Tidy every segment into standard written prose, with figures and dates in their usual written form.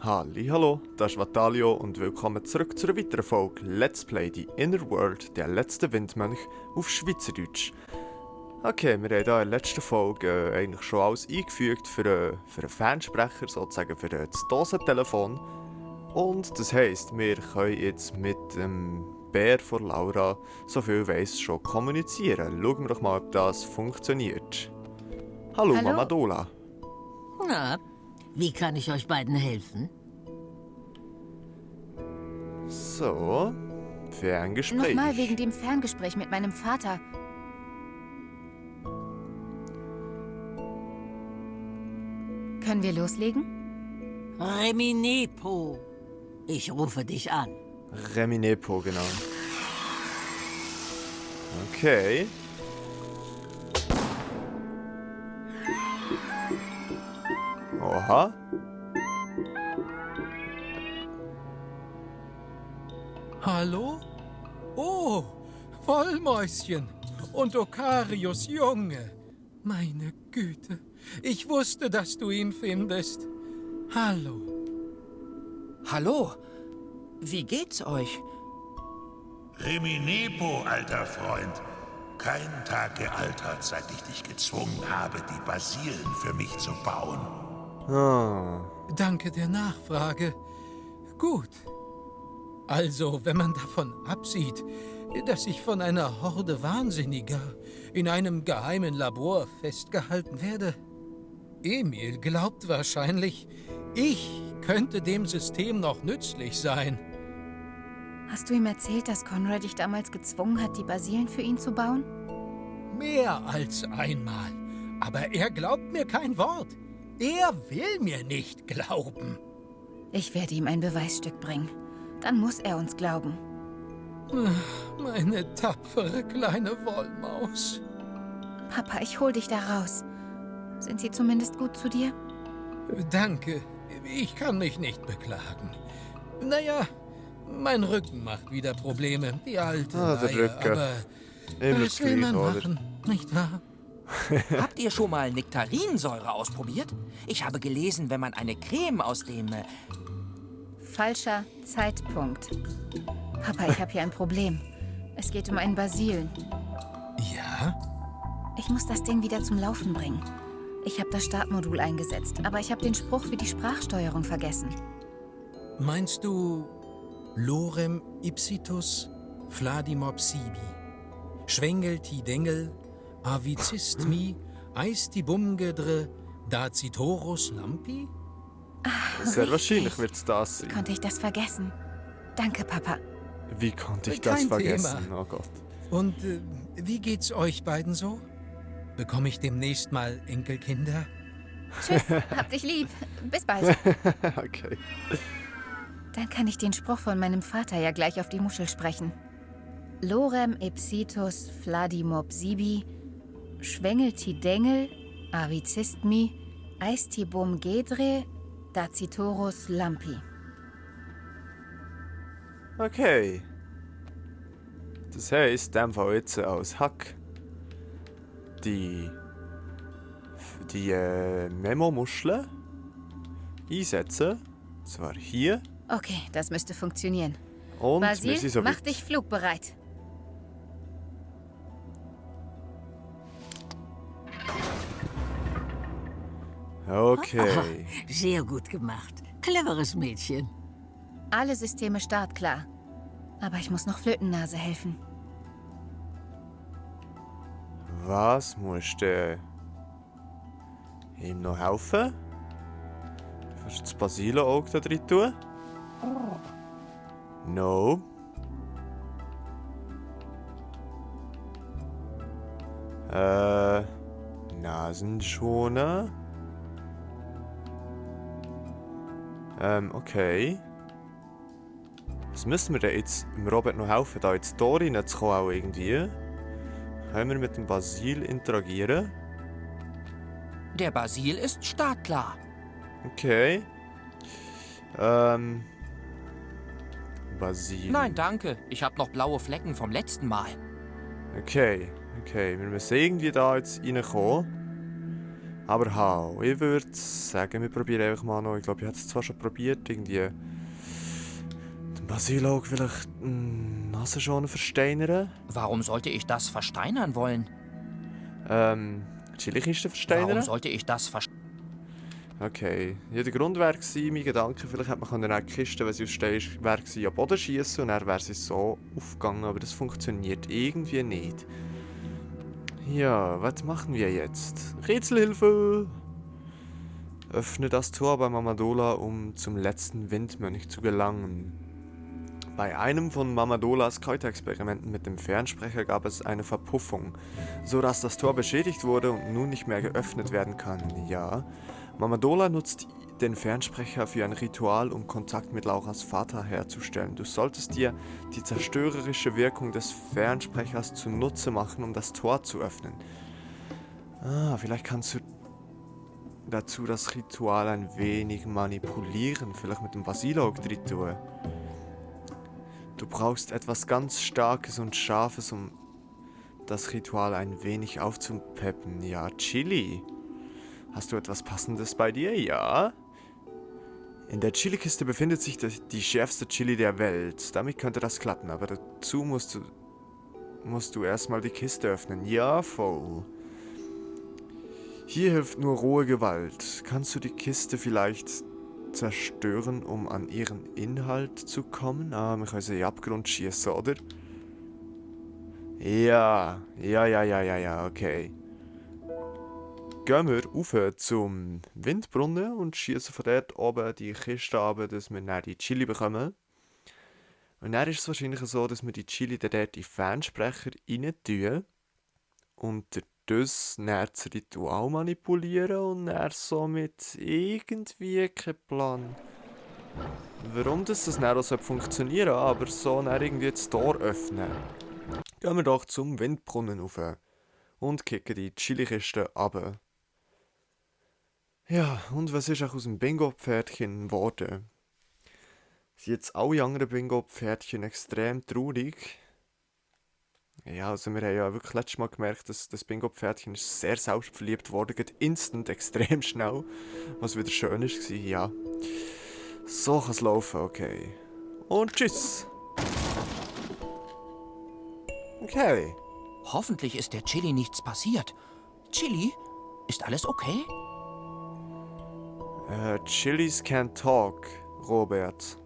Hallo, das ist Vatalio und willkommen zurück zu einer weiteren Folge Let's Play die Inner World, der letzte Windmönch auf Schweizerdeutsch. Okay, wir haben hier in der letzten Folge eigentlich schon alles eingefügt für einen Fernsprecher, sozusagen für das Dosentelefon. Und das heisst, wir können jetzt mit dem Bär von Laura, so viel weiss, schon kommunizieren. Schauen wir doch mal, ob das funktioniert. Hallo. Mama Dola. Na, wie kann ich euch beiden helfen? So, Ferngespräch. Nochmal wegen dem Ferngespräch mit meinem Vater. Können wir loslegen? Reminepo. Ich rufe dich an. Reminepo, genau. Okay. Oha. Hallo? Oh, Wollmäuschen und Okarius Junge. Meine Güte, ich wusste, dass du ihn findest. Hallo. Hallo, wie geht's euch? Reminepo, alter Freund. Kein Tag gealtert, seit ich dich gezwungen habe, die Basilen für mich zu bauen. Danke der Nachfrage. Gut. Also, wenn man davon absieht, dass ich von einer Horde Wahnsinniger in einem geheimen Labor festgehalten werde. Emil glaubt wahrscheinlich, ich könnte dem System noch nützlich sein. Hast du ihm erzählt, dass Conrad dich damals gezwungen hat, die Basilen für ihn zu bauen? Mehr als einmal. Aber er glaubt mir kein Wort. Er will mir nicht glauben. Ich werde ihm ein Beweisstück bringen. Dann muss er uns glauben. Meine tapfere kleine Wollmaus. Papa, ich hol dich da raus. Sind sie zumindest gut zu dir? Danke. Ich kann mich nicht beklagen. Naja, mein Rücken macht wieder Probleme. Die alte Der Leier, Rücken. aber Immer was will man gleich, oder? machen, nicht wahr? Habt ihr schon mal Nektarinsäure ausprobiert? Ich habe gelesen, wenn man eine Creme aus dem... Falscher Zeitpunkt. Papa, ich habe hier ein Problem. Es geht um einen Basilen. Ja? Ich muss das Ding wieder zum Laufen bringen. Ich habe das Startmodul eingesetzt, aber ich habe den Spruch für die Sprachsteuerung vergessen. Meinst du Lorem ipsitus fladimopsibi, Schwengeltidengel, avicistmi, aistibumgedre, dacitorus lampi? Sehr wahrscheinlich wird es das Wie sein. konnte ich das vergessen? Danke, Papa. Wie konnte ich das Kein vergessen? Thema. Oh Gott. Und wie geht's euch beiden so? Bekomme ich demnächst mal Enkelkinder? Tschüss, hab dich lieb. Bis bald. Okay. Dann kann ich den Spruch von meinem Vater ja gleich auf die Muschel sprechen. Lorem ipsitus fladimopsibi, Schwengeltidengel, avicistmi, aistibum gedre, dacitorus lampi. Okay. Das heisst, in dem Fall jetzt als Hack die Memo-Muschel einsetzen. Und zwar hier. Okay, das müsste funktionieren. Und wir sind Basil, so mach weit. dich flugbereit. Okay. Sehr gut gemacht. Cleveres Mädchen. Alle Systeme startklar. Aber ich muss noch Flötennase helfen. Was musst du ihm noch helfen? Du kannst das Basilenauge da drin tun. No. Nasenschoner. Okay. Was müssen wir denn jetzt dem Robert noch helfen, da ins Tor reinzukommen auch irgendwie? Können wir mit dem Basil interagieren? Der Basil ist startklar. Okay. Basil. Nein, danke. Ich habe noch blaue Flecken vom letzten Mal. Okay, wir müssen irgendwie da jetzt reinkommen. Aber hau, ich würde sagen, wir probieren einfach mal noch. Ich glaube, ich habe es zwar schon probiert, irgendwie den Basilog vielleicht die Nase schon versteinern. Warum sollte ich das versteinern wollen? Chili-Kiste versteinern? Warum sollte ich das versteinern? Okay. Ja, der Grund wäre gewesen, mein Gedanke, vielleicht hätte man dann die Kiste, wenn sie aus Stein ist, wäre gewesen, am Boden schießen und dann wäre sie so aufgegangen, aber das funktioniert irgendwie nicht. Ja, was machen wir jetzt? Rätselhilfe! Öffne das Tor bei Mamadola, um zum letzten Windmönch zu gelangen. Bei einem von Mamadolas Kräuterexperimenten mit dem Fernsprecher gab es eine Verpuffung, sodass das Tor beschädigt wurde und nun nicht mehr geöffnet werden kann. Ja, Mamadola nutzt den Fernsprecher für ein Ritual, um Kontakt mit Lauras Vater herzustellen. Du solltest dir die zerstörerische Wirkung des Fernsprechers zunutze machen, um das Tor zu öffnen. Vielleicht kannst du dazu das Ritual ein wenig manipulieren, vielleicht mit dem Basilog drin tun. Du brauchst etwas ganz Starkes und Scharfes, um das Ritual ein wenig aufzupeppen. Ja, Chili. Hast du etwas Passendes bei dir? Ja. In der Chili-Kiste befindet sich die schärfste Chili der Welt. Damit könnte das klappen, aber dazu musst du erstmal die Kiste öffnen. Ja, voll. Hier hilft nur rohe Gewalt. Kannst du die Kiste vielleicht zerstören, um an ihren Inhalt zu kommen? Wir können sie in den Abgrund schießen, oder? Ja, okay. Gehen wir rauf zum Windbrunnen und schießen von dort oben die Kiste runter, dass wir dann die Chili bekommen. Und dann ist es wahrscheinlich so, dass wir die Chili dann dort in den Fernsprecher rein tun und das dann das Ritual manipulieren und dann somit irgendwie kein Plan. Warum das dann auch so funktionieren soll, aber so dann irgendwie das Tor öffnen. Gehen wir doch zum Windbrunnen rauf und kicken die Chili-Kiste runter. Ja, und was ist auch aus dem Bingo-Pferdchen geworden? Sind jetzt alle anderen Bingo-Pferdchen extrem traurig? Ja, also wir haben ja wirklich letztes Mal gemerkt, dass das Bingo-Pferdchen ist sehr selbstverliebt wurde, geht instant extrem schnell, was wieder schön war, ja. So kann es laufen, okay. Und tschüss! Okay. Hoffentlich ist der Chili nichts passiert. Chili, ist alles okay? Chilis can't talk, Robert.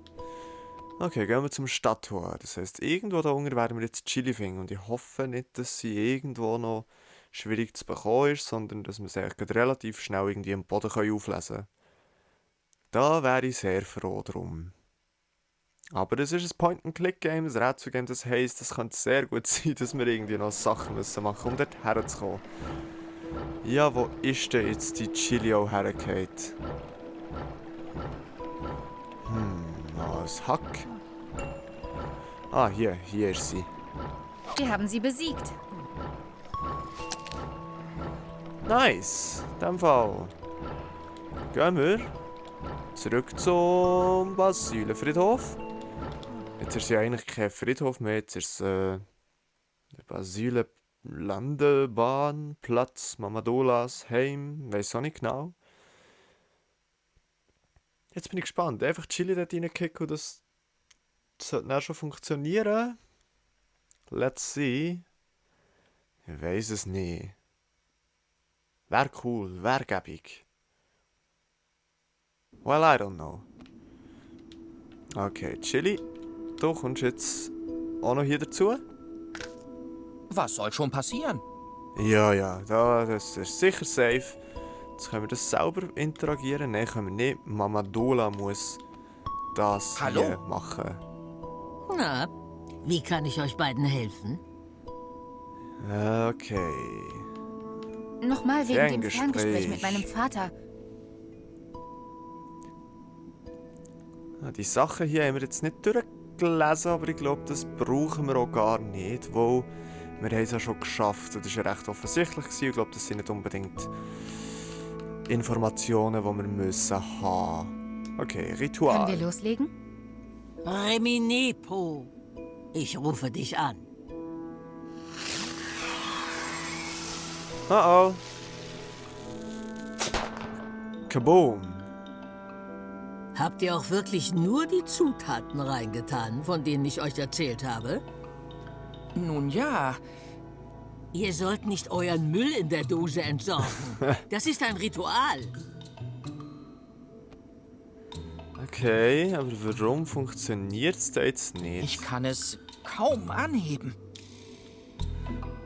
Okay, gehen wir zum Stadttor. Das heisst, irgendwo da unten werden wir jetzt Chili finden. Und ich hoffe nicht, dass sie irgendwo noch schwierig zu bekommen ist, sondern dass wir sie eigentlich relativ schnell irgendwie am Boden auflesen können. Da wäre ich sehr froh drum. Aber es ist ein Point-and-Click-Game, ein Rätselgame, das heisst, es könnte sehr gut sein, dass wir irgendwie noch Sachen machen müssen, um dort herzukommen. Ja, wo ist denn jetzt die Chili auch hergefallen? Ein Hack. Hier ist sie. Wir haben sie besiegt. Nice, in dem Fall. Gehen wir zurück zum Basilenfriedhof. Jetzt ist ja eigentlich kein Friedhof mehr, jetzt ist es der Basilen-Landebahn, Platz, Mamadolas Heim, weiss auch nicht genau. Jetzt bin ich gespannt. Einfach Chili dort reinkicken und das sollte dann schon funktionieren. Let's see. Ich weiss es nicht. Wäre cool, wäre gäbig. Well, I don't know. Okay, Chili, du kommst jetzt auch noch hier dazu? Was soll schon passieren? Ja, das ist sicher safe. Jetzt können wir das selber interagieren. Nein, können wir nicht. Mamadola muss das Hallo? hier machen. Na, wie kann ich euch beiden helfen? Okay. Nochmal wegen dem Ferngespräch. Ferngespräch mit meinem Vater. Die Sachen hier haben wir jetzt nicht durchgelesen, aber ich glaube, das brauchen wir auch gar nicht, weil wir haben es ja schon geschafft. Das war ja recht offensichtlich. Ich glaube, das sind nicht unbedingt Informationen, die wir müssen haben. Okay, Ritual. Können wir loslegen? Reminepo, ich rufe dich an. Oh. Kaboom. Habt ihr auch wirklich nur die Zutaten reingetan, von denen ich euch erzählt habe? Nun ja, Ihr sollt nicht euren Müll in der Dose entsorgen. Das ist ein Ritual. Okay, aber warum funktioniert es da jetzt nicht? ich kann es kaum anheben.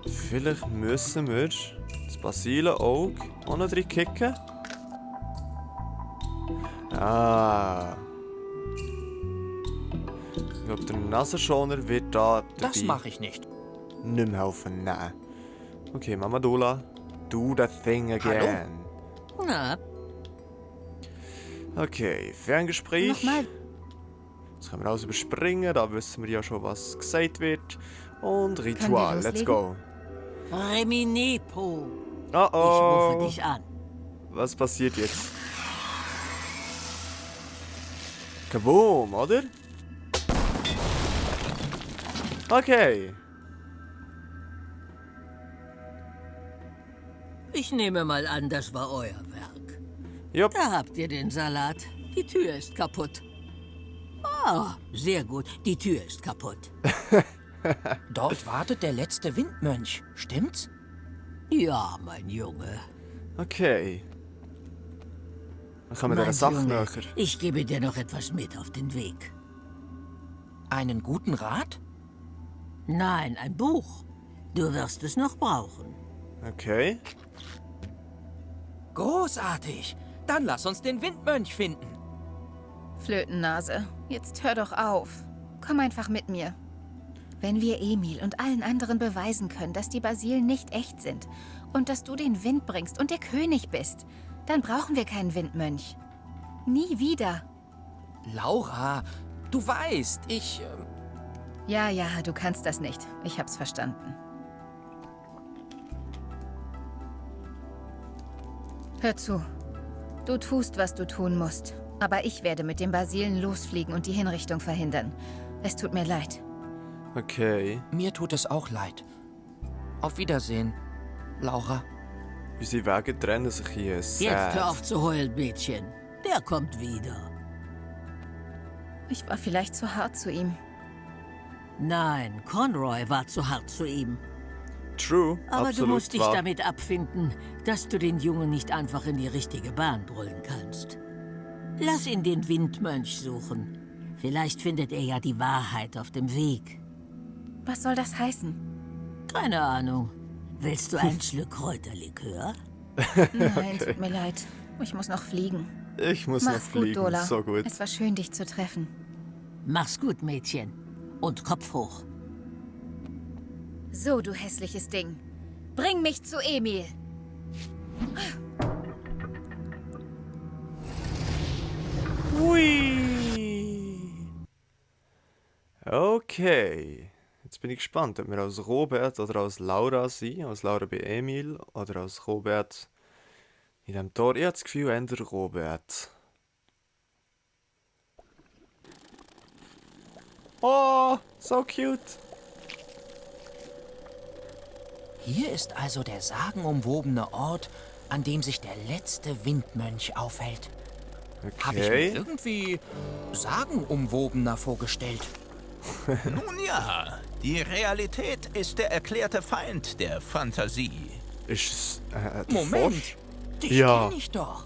Vielleicht müssen wir das Basilenauge auch noch drin kicken? Ah. Ich glaube, der Nasenschoner wird da Das dabei mache ich nicht. nicht mehr helfen. Nein. Okay, Mama Dola, do that thing again. Na, Okay, Ferngespräch. Nochmal. Das können wir alles überspringen, da wissen wir ja schon, was gesagt wird. Und Ritual, let's loslegen? go. Reminepo. Oh Ich rufe oh. dich an. Was passiert jetzt? Kaboom, oder? Okay. Ich nehme mal an, das war euer Werk. Jupp. Da habt ihr den Salat. Die Tür ist kaputt. Ah, sehr gut. Die Tür ist kaputt. Dort wartet der letzte Windmönch, stimmt's? Ja, mein Junge. Okay. Dann kommen wir Mein der Sache Junge, näher. ich gebe dir noch etwas mit auf den Weg. Einen guten Rat? Nein, ein Buch. Du wirst es noch brauchen. Okay. Großartig. Dann lass uns den Windmönch finden. Flötennase, jetzt hör doch auf. Komm einfach mit mir. Wenn wir Emil und allen anderen beweisen können, dass die Basilen nicht echt sind und dass du den Wind bringst und der König bist, dann brauchen wir keinen Windmönch. Nie wieder. Laura, du weißt, Ja, du kannst das nicht. Ich hab's verstanden. Hör zu. Du tust, was du tun musst. Aber ich werde mit den Basilen losfliegen und die Hinrichtung verhindern. Es tut mir leid. Okay. Mir tut es auch leid. Auf Wiedersehen, Laura. Unsere Wege trennen sich hier. Jetzt hör Sad. auf zu heulen, Mädchen. Der kommt wieder. Ich war vielleicht zu hart zu ihm. Nein, Conroy war zu hart zu ihm. True. Aber absolut du musst dich wahr. damit abfinden, dass du den Jungen nicht einfach in die richtige Bahn brüllen kannst. Lass ihn den Windmönch suchen. Vielleicht findet er ja die Wahrheit auf dem Weg. Was soll das heißen? Keine Ahnung. Willst du ein Schluck Kräuterlikör? Nein, tut mir leid. Ich muss noch fliegen. Ich muss noch Mach's fliegen. gut, Dola. So gut. Es war schön, dich zu treffen. Mach's gut, Mädchen. Und Kopf hoch. So, du hässliches Ding. Bring mich zu Emil. Hui. Okay. Jetzt bin ich gespannt, ob wir als Robert oder als Laura sind. Als Laura bei Emil oder als Robert in dem Tor. Ich habe das Gefühl, eher Robert. Oh, so cute. Hier ist also der sagenumwobene Ort, an dem sich der letzte Windmönch aufhält. Habe ich mir Okay. irgendwie sagenumwobener vorgestellt. Nun ja, die Realität ist der erklärte Feind der Fantasie. Ist es der Moment, Frosch? dich Ja. kenn ich doch.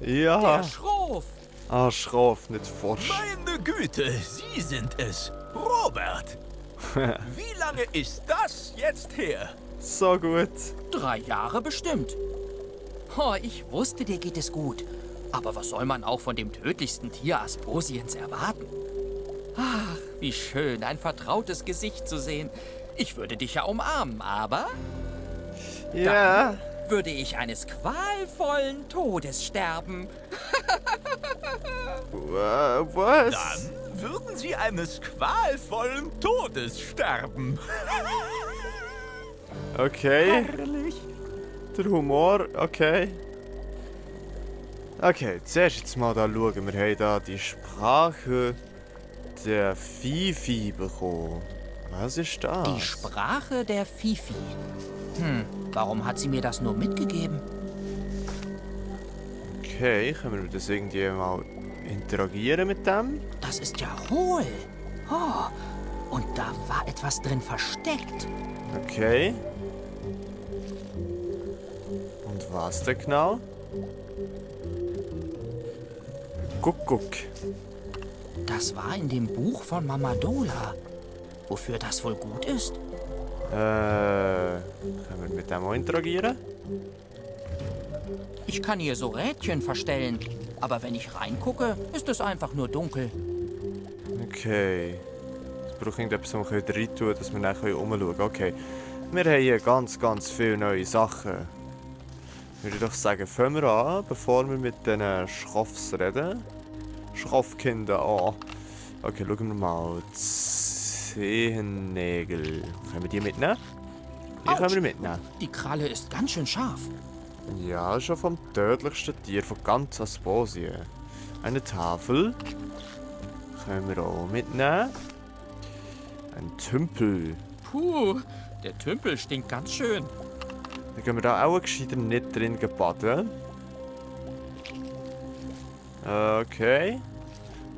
Ja. Der Schroff. Ah, Schroff, nicht Frosch. Meine Güte, Sie sind es, Robert. Wie lange ist das jetzt her? So gut. 3 Jahre bestimmt. Oh, ich wusste, dir geht es gut. Aber was soll man auch von dem tödlichsten Tier Asposiens erwarten? Ach, wie schön, ein vertrautes Gesicht zu sehen. Ich würde dich ja umarmen, aber Ja. würde ich eines qualvollen Todes sterben. Was? Dann würden Sie eines qualvollen Todes sterben. Okay. Der Humor, okay. Okay, zuerst jetzt mal da schauen. Wir haben da die Sprache der Fifi bekommen. Was ist das? Die Sprache der Fifi. Warum hat sie mir das nur mitgegeben? Okay, können wir das irgendwie mal interagieren mit dem? Das ist ja hohl. Oh, und da war etwas drin versteckt. Okay. Und was denn genau? Guck. Das war in dem Buch von Mama Dola. Wofür das wohl gut ist? Können wir mit dem auch interagieren? Ich kann hier so Rädchen verstellen. Aber wenn ich reingucke, ist es einfach nur dunkel. Okay. Es braucht irgendetwas, was wir rein tun, dass wir dann umschauen können. Okay. Wir haben hier ganz viele neue Sachen. Würde ich doch sagen, fangen wir an, bevor wir mit den Schroffs reden. Schroffkinder an. Okay, schauen wir mal. Zehennägel. Können wir die mitnehmen? Die können wir mitnehmen. Die Kralle ist ganz schön scharf. Ja, schon vom tödlichsten Tier von ganz Asposien. Eine Tafel. Können wir auch mitnehmen. Ein Tümpel. Puh, der Tümpel stinkt ganz schön. Dann gehen wir da auch gescheiter nicht drin baden. Okay.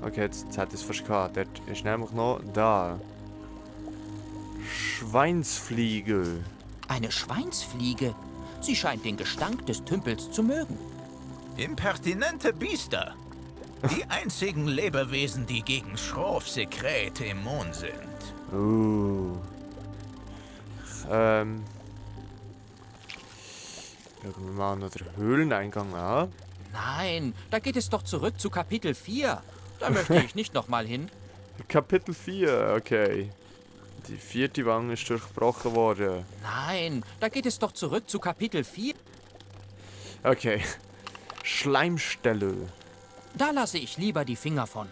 Okay, jetzt hat es fast gehabt. Dort ist nämlich noch da. Schweinsfliege. Eine Schweinsfliege. Sie scheint den Gestank des Tümpels zu mögen. Impertinente Biester. Die einzigen Lebewesen, die gegen Schroffsekrete immun sind. Schauen wir mal noch den Höhleneingang an. Nein, da geht es doch zurück zu Kapitel 4. Da möchte ich nicht nochmal hin. Kapitel 4, okay. Die 4. Wange ist durchbrochen worden. Nein, da geht es doch zurück zu Kapitel 4. Okay. Schleimstelle. Da lasse ich lieber die Finger von.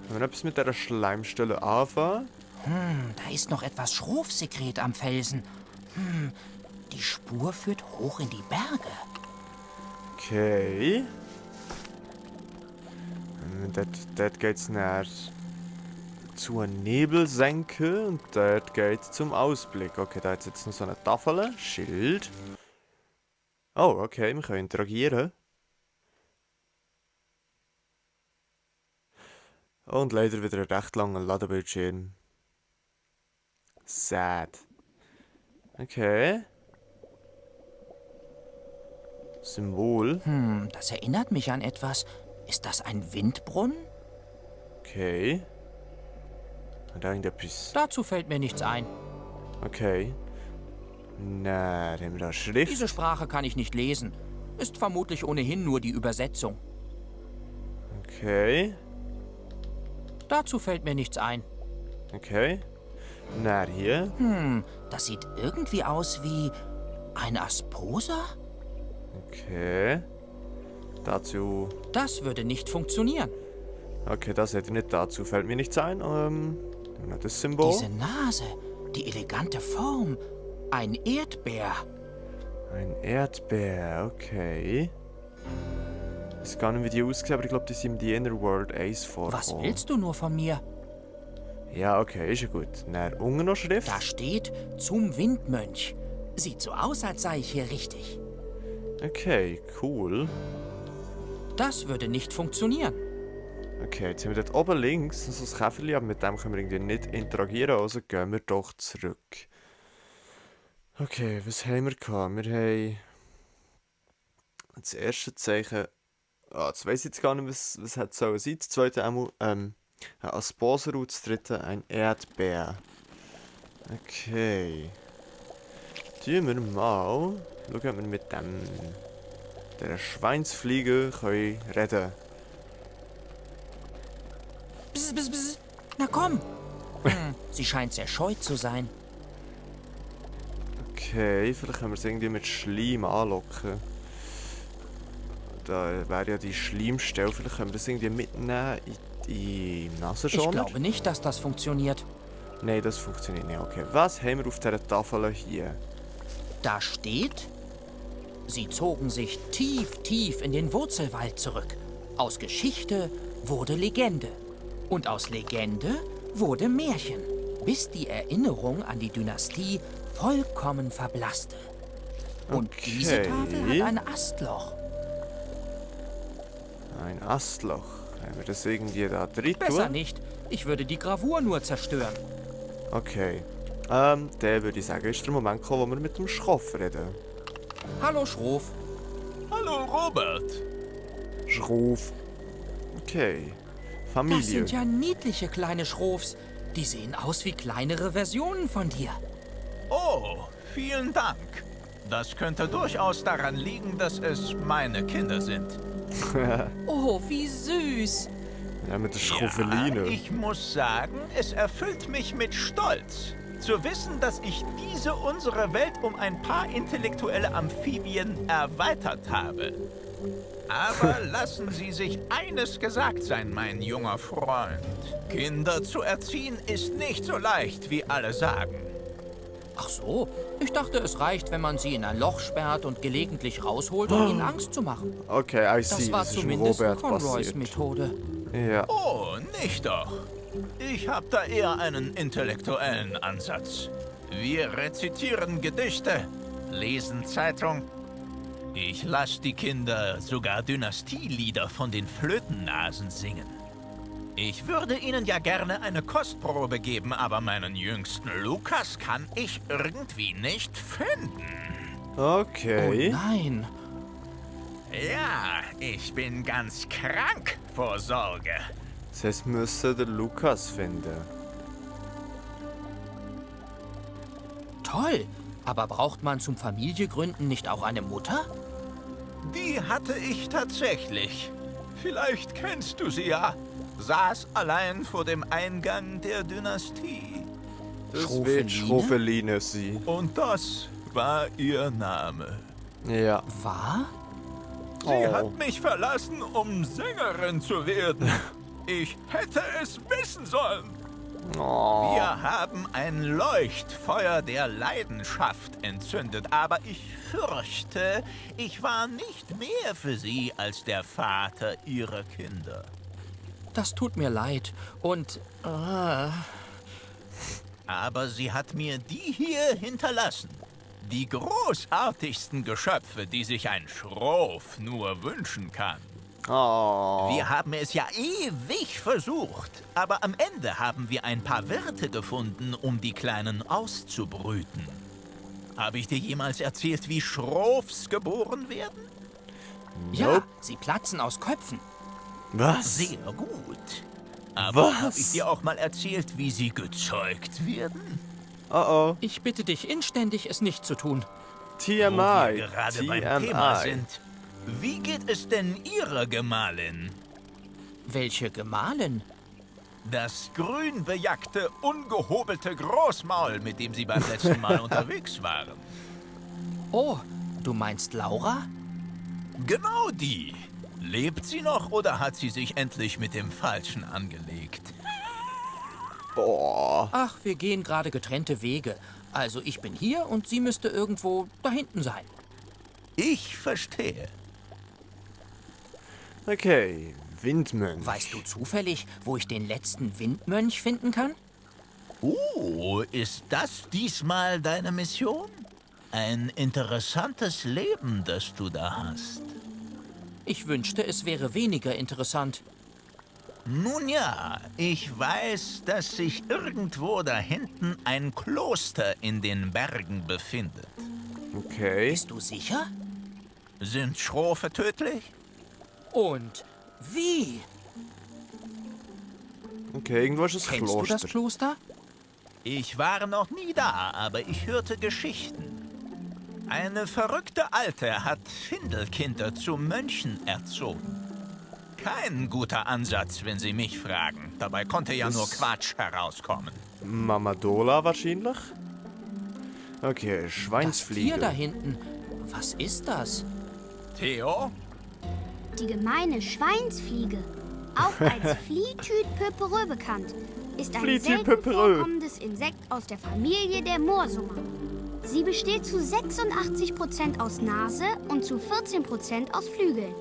Wenn wir etwas mit der Schleimstelle anfangen? Da ist noch etwas Schroffsekret am Felsen. Die Spur führt hoch in die Berge. Okay. Dort geht es näher zur Nebelsenke und dort geht es zum Ausblick. Okay, da hat jetzt noch so eine Tafel, Schild. Oh, okay, wir können interagieren. Und leider wieder ein recht langer Ladebildschirm. Sad. Okay. Symbol. Das erinnert mich an etwas. Ist das ein Windbrunnen? Okay. Und da irgendetwas. Dazu fällt mir nichts ein. Okay. Na, dann haben wir da Schrift. Diese Sprache kann ich nicht lesen. Ist vermutlich ohnehin nur die Übersetzung. Okay. Dazu fällt mir nichts ein. Okay. Na, hier. Das sieht irgendwie aus wie ein Asposa? Okay. Dazu. Das würde nicht funktionieren. Okay, das hätte nicht dazu. Fällt mir nichts ein. Das Symbol. Diese Nase, die elegante Form. Ein Erdbeer. Ein Erdbeer, okay. Ich weiß gar nicht, wie die aussehen, aber ich glaube, die sind in die Inner World 1 vorgekommen. Was willst du nur von mir? Ja, okay, ist ja gut. Na, unten noch Schrift. Da steht zum Windmönch. Sieht so aus, als sei ich hier richtig. Okay, cool. Das würde nicht funktionieren. Okay, jetzt haben wir dort oben links so ein Käferchen, aber mit dem können wir irgendwie nicht interagieren, also gehen wir doch zurück. Okay, was haben wir gehabt? Wir haben das erste Zeichen. Jetzt weiss ich jetzt gar nicht, was hat sollen sein. Das zweite einmal ein Asposer und das dritte ein Erdbeer. Okay. Tun wir mal. Schauen, ob wir mit der Schweinsfliege können reden. Bzz, bzz, bzz. Na komm. Sie scheint sehr scheu zu sein. Okay, vielleicht können wir es irgendwie mit Schleim anlocken. Da wäre ja die Schleimstelle. Vielleicht können wir das irgendwie mitnehmen in die Nase. Ich glaube nicht, dass das funktioniert. Nein, das funktioniert nicht. Okay, was haben wir auf dieser Tafel hier? Da steht, sie zogen sich tief in den Wurzelwald zurück. Aus Geschichte wurde Legende. Und aus Legende wurde Märchen, bis die Erinnerung an die Dynastie vollkommen verblasste. Und diese Tafel hat ein Astloch. Ein Astloch. Wenn wir das irgendwie da drin Besser tun? nicht. Ich würde die Gravur nur zerstören. Okay. Dann würde ich sagen, ist der Moment gekommen, wo wir mit dem Schroff reden. Hallo, Schroff. Hallo, Robert. Schroff. Okay. Familie. Das sind ja niedliche kleine Schroffs. Die sehen aus wie kleinere Versionen von dir. Oh, vielen Dank. Das könnte durchaus daran liegen, dass es meine Kinder sind. Oh, wie süß. Ja, mit der Ja, Schroffeline. ich muss sagen, es erfüllt mich mit Stolz, zu wissen, dass ich unsere Welt um ein paar intellektuelle Amphibien erweitert habe. Aber lassen Sie sich eines gesagt sein, mein junger Freund. Kinder zu erziehen ist nicht so leicht, wie alle sagen. Ach so, ich dachte, es reicht, wenn man sie in ein Loch sperrt und gelegentlich rausholt, um ihnen Angst zu machen. Okay, I see. Das war Das ist dem zumindest Robert Conroys passiert. Methode. Ja. Oh, nicht doch. Ich habe da eher einen intellektuellen Ansatz. Wir rezitieren Gedichte, lesen Zeitung. Ich lasse die Kinder sogar Dynastielieder von den Flötennasen singen. Ich würde ihnen ja gerne eine Kostprobe geben, aber meinen jüngsten Lukas kann ich irgendwie nicht finden. Okay. Oh nein. Ja, ich bin ganz krank vor Sorge. Das heißt, wir müssen den Lukas finden. Toll. Aber braucht man zum Familiegründen nicht auch eine Mutter? Die hatte ich tatsächlich. Vielleicht kennst du sie ja. Saß allein vor dem Eingang der Dynastie. Das Schroffeline? wird Schroffeline sie. Und das war ihr Name. Ja. War? Sie Oh. hat mich verlassen, um Sängerin zu werden. Ich hätte es wissen sollen. Oh. Wir haben ein Leuchtfeuer der Leidenschaft entzündet, aber ich fürchte, ich war nicht mehr für sie als der Vater ihrer Kinder. Das tut mir leid. Und, Aber sie hat mir die hier hinterlassen. Die großartigsten Geschöpfe, die sich ein Schroff nur wünschen kann. Oh. Wir haben es ja ewig versucht, aber am Ende haben wir ein paar Wirte gefunden, um die Kleinen auszubrüten. Habe ich dir jemals erzählt, wie Schroffs geboren werden? ja, Nope. sie platzen aus Köpfen. Was? Sehr gut. Aber Was? habe ich dir auch mal erzählt, wie sie gezeugt werden? Oh oh. Ich bitte dich inständig, es nicht zu tun. Wo wir TMI. gerade beim Thema TMI. sind. Wie geht es denn Ihrer Gemahlin? Welche Gemahlin? Das grün bejackte, ungehobelte Großmaul, mit dem Sie beim letzten Mal unterwegs waren. Oh, du meinst Laura? Genau die. Lebt sie noch oder hat sie sich endlich mit dem Falschen angelegt? Boah. Ach, wir gehen gerade getrennte Wege. Also ich bin hier und sie müsste irgendwo da hinten sein. Ich verstehe. Okay. Windmönch. Weißt du zufällig, wo ich den letzten Windmönch finden kann? Ist das diesmal deine Mission? Ein interessantes Leben, das du da hast. Ich wünschte, es wäre weniger interessant. Nun ja, ich weiß, dass sich irgendwo da hinten ein Kloster in den Bergen befindet. Okay. Bist du sicher? Sind Schrofe tödlich? Und wie? Okay, irgendwo ist das Kennst du das Kloster. Kloster? Ich war noch nie da, aber ich hörte Geschichten. Eine verrückte Alte hat Findelkinder zu Mönchen erzogen. Kein guter Ansatz, wenn Sie mich fragen. Dabei konnte ja nur Quatsch herauskommen. Mamadola wahrscheinlich? Okay, Das Schweinsfliege. Tier da hinten. Was ist das? Theo? Die gemeine Schweinsfliege, auch als Flietüt-Pöperö bekannt, ist ein selten Flietüt-Pöperö. vorkommendes Insekt aus der Familie der Moorsummer. Sie besteht zu 86% aus Nase und zu 14% aus Flügeln.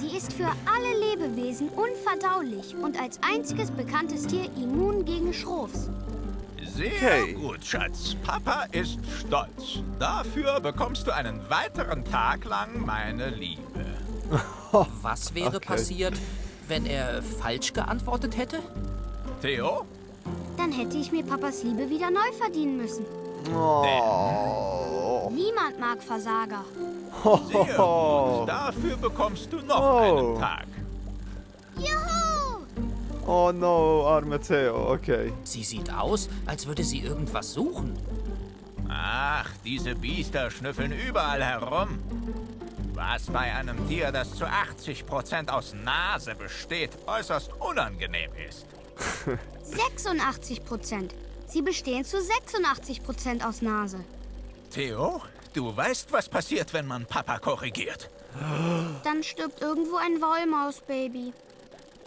Sie ist für alle Lebewesen unverdaulich und als einziges bekanntes Tier immun gegen Schroffs. Sehr Okay. gut, Schatz. Papa ist stolz. Dafür bekommst du einen weiteren Tag lang meine Liebe. Was wäre Okay. passiert, wenn er falsch geantwortet hätte? Theo? Dann hätte ich mir Papas Liebe wieder neu verdienen müssen. Oh. Niemand mag Versager. Sehr gut. Dafür bekommst du noch einen Tag. Juhu! Oh no, arme Theo, okay. Sie sieht aus, als würde sie irgendwas suchen. Ach, diese Biester schnüffeln überall herum. Was bei einem Tier, das zu 80% aus Nase besteht, äußerst unangenehm ist. 86%. Sie bestehen zu 86% aus Nase. Theo, du weißt, was passiert, wenn man Papa korrigiert. Dann stirbt irgendwo ein Wollmausbaby.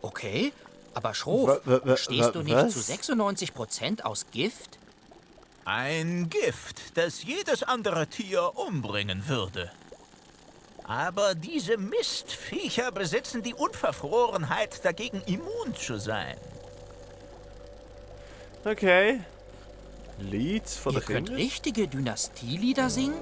Okay, aber Schroff, stehst du nicht was? zu 96% aus Gift? Ein Gift, das jedes andere Tier umbringen würde. Aber diese Mistviecher besitzen die Unverfrorenheit, dagegen immun zu sein. Okay. Lied von Ihr der könnt Kinder? richtige Dynastielieder singen?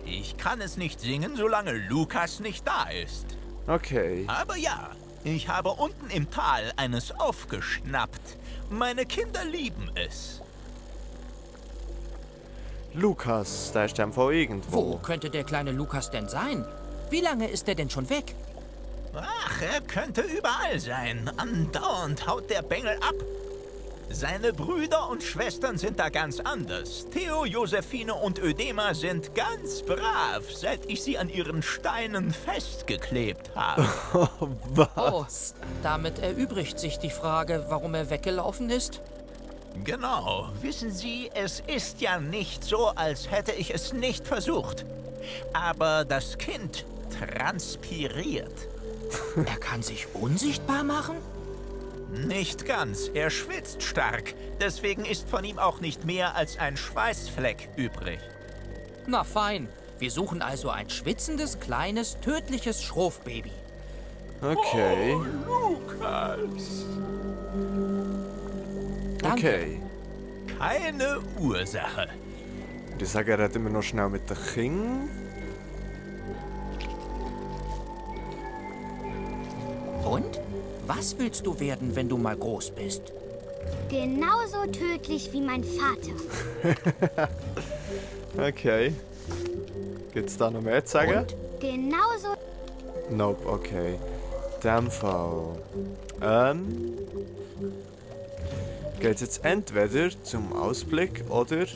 Ich kann es nicht singen, solange Lukas nicht da ist. Okay. Aber ja, ich habe unten im Tal eines aufgeschnappt. Meine Kinder lieben es. Lukas, der ist in dem Fall Wo irgendwo. könnte der kleine Lukas denn sein? Wie lange ist er denn schon weg? Ach, er könnte überall sein. Andauernd haut der Bengel ab. Seine Brüder und Schwestern sind da ganz anders. Theo, Josephine und Ödema sind ganz brav, seit ich sie an ihren Steinen festgeklebt habe. Oh, damit erübrigt sich die Frage, warum er weggelaufen ist. Genau. Wissen Sie, es ist ja nicht so, als hätte ich es nicht versucht. Aber das Kind transpiriert. Er kann sich unsichtbar machen? Nicht ganz. Er schwitzt stark. Deswegen ist von ihm auch nicht mehr als ein Schweißfleck übrig. Na fein. Wir suchen also ein schwitzendes, kleines, tödliches Schroffbaby. Okay. Lukas! Danke. Okay. Keine Ursache. Und ich sage, reden wir noch schnell mit den Kindern. Und? Was willst du werden, wenn du mal groß bist? Genauso tödlich wie mein Vater. Okay. Gibt's da noch mehr zu sagen? Und? Genauso. Nope, okay. In dem Fall. Geht's jetzt entweder zum Ausblick oder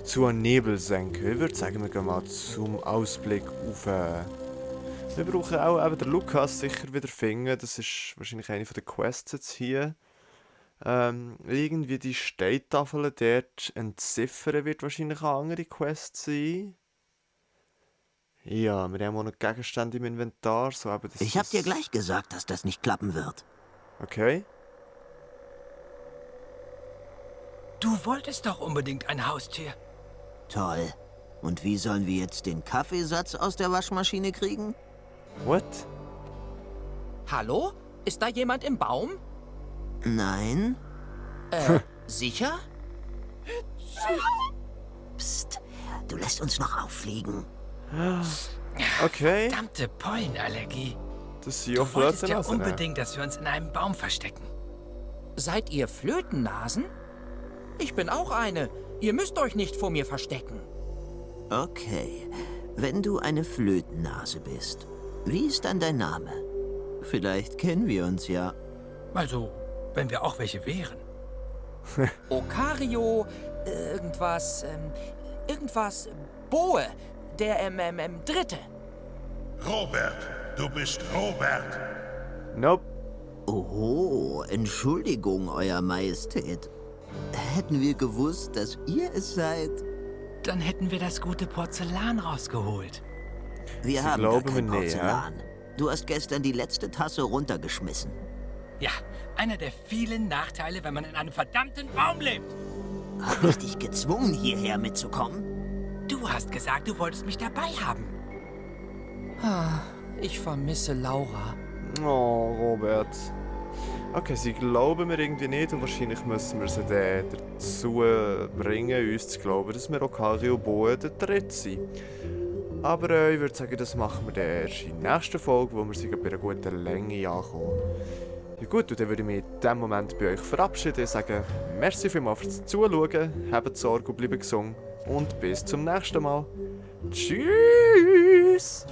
zu einem Nebelsenke. Ich würde sagen, wir gehen mal zum Ausblick auf. Wir brauchen auch eben den Lukas sicher wieder finden. Das ist wahrscheinlich eine der Quests jetzt hier. Irgendwie die Steittafel dort entziffern wird wahrscheinlich eine andere Quest sein. Ja, wir haben auch noch Gegenstände im Inventar. So eben das, Ich hab dir gleich gesagt, dass das nicht klappen wird. Okay. Du wolltest doch unbedingt ein Haustier. Toll. Und wie sollen wir jetzt den Kaffeesatz aus der Waschmaschine kriegen? What? Hallo? Ist da jemand im Baum? Nein. Sicher? Psst. Du lässt uns noch auffliegen. Okay. Verdammte Pollenallergie. Das sind ja Du wolltest ja Flirtennasen. unbedingt, dass wir uns in einem Baum verstecken. Seid ihr Flötennasen? Ich bin auch eine. Ihr müsst euch nicht vor mir verstecken. Okay. Wenn du eine Flötennase bist, wie ist dann dein Name? Vielleicht kennen wir uns ja. Also, wenn wir auch welche wären. Okario, irgendwas, Boe, der, Dritte. Robert, du bist Robert. Nope. Oho, Entschuldigung, Euer Majestät. Hätten wir gewusst, dass ihr es seid? Dann hätten wir das gute Porzellan rausgeholt. Wir Sie haben gar glauben kein mir nicht, Porzellan. Du hast gestern die letzte Tasse runtergeschmissen. Ja, einer der vielen Nachteile, wenn man in einem verdammten Baum lebt. Hab ich dich gezwungen, hierher mitzukommen? Du hast gesagt, du wolltest mich dabei haben. Ich vermisse Laura. Oh, Robert. Okay, sie glauben mir irgendwie nicht und wahrscheinlich müssen wir sie dann dazu bringen, uns zu glauben, dass wir Okario Boe der Dritte sind. Aber ich würde sagen, das machen wir dann erst in der nächsten Folge, wo wir sich bei einer guten Länge ankommen. Ja gut, und dann würde ich mich in diesem Moment bei euch verabschieden und sagen, merci vielmals fürs Zuschauen, habt Sorge und bleibt gesund und bis zum nächsten Mal. Tschüss!